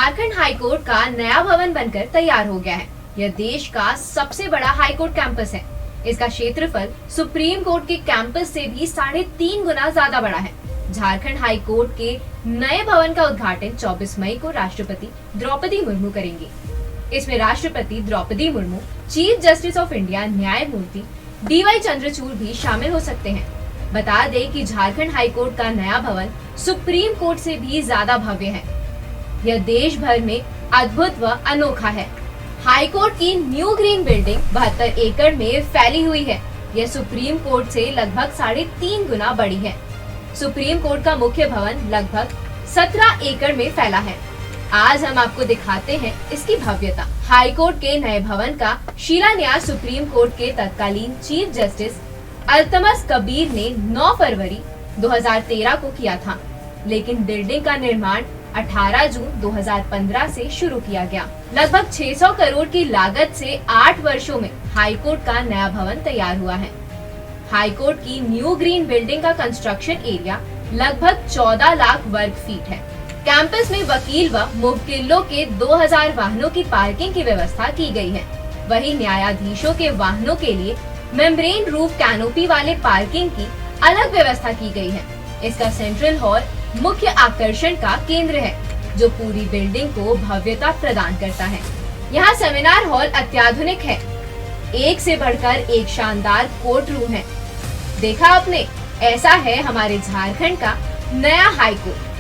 Jharkhand high court का नया भवन बनकर तैयार हो गया है। यह देश का सबसे बड़ा हाईकोर्ट कैंपस है। इसका क्षेत्रफल सुप्रीम कोर्ट के कैंपस से भी 3.5 गुना ज्यादा बड़ा है। झारखंड हाईकोर्ट के नए भवन का उद्घाटन 24 मई को राष्ट्रपति द्रौपदी मुर्मू करेंगी। इसमें राष्ट्रपति Draupadi Murmu, chief justice of India न्यायमूर्ति DY चंद्रचूड़ भी शामिल हो सकते हैं। बता दें कि झारखंड हाईकोर्ट का नया भवन सुप्रीम कोर्ट से भी ज्यादा भव्य है। यह देश भर में अद्भुत व अनोखा है। हाईकोर्ट की न्यू ग्रीन बिल्डिंग 72 एकड़ में फैली हुई है। यह सुप्रीम कोर्ट से लगभग 3.5 गुना बड़ी है। सुप्रीम कोर्ट का मुख्य भवन लगभग 17 एकड़ में फैला है। आज हम आपको दिखाते हैं इसकी भव्यता। हाईकोर्ट के नए भवन का शिलान्यास सुप्रीम कोर्ट के तत्कालीन चीफ जस्टिस अल्तमस कबीर ने 9 फरवरी 2013 को किया था, लेकिन बिल्डिंग का निर्माण 18 जून 2015 से शुरू किया गया। लगभग 600 करोड़ की लागत से 8 वर्षों में हाईकोर्ट का नया भवन तैयार हुआ है। हाईकोर्ट की न्यू ग्रीन बिल्डिंग का कंस्ट्रक्शन एरिया लगभग 14 लाख वर्ग फीट है। कैंपस में वकील व मुवक्किलों के 2000 वाहनों की पार्किंग की व्यवस्था की गई है। वहीं न्यायाधीशों के वाहनों के लिए मेम्ब्रेन रूफ कैनोपी वाले पार्किंग की अलग व्यवस्था की गई है। इसका सेंट्रल हॉल मुख्य आकर्षण का केंद्र है, जो पूरी बिल्डिंग को भव्यता प्रदान करता है। यहाँ सेमिनार हॉल अत्याधुनिक है। एक से बढ़कर एक शानदार कोर्ट रूम है। देखा आपने, ऐसा है हमारे झारखंड का नया हाईकोर्ट।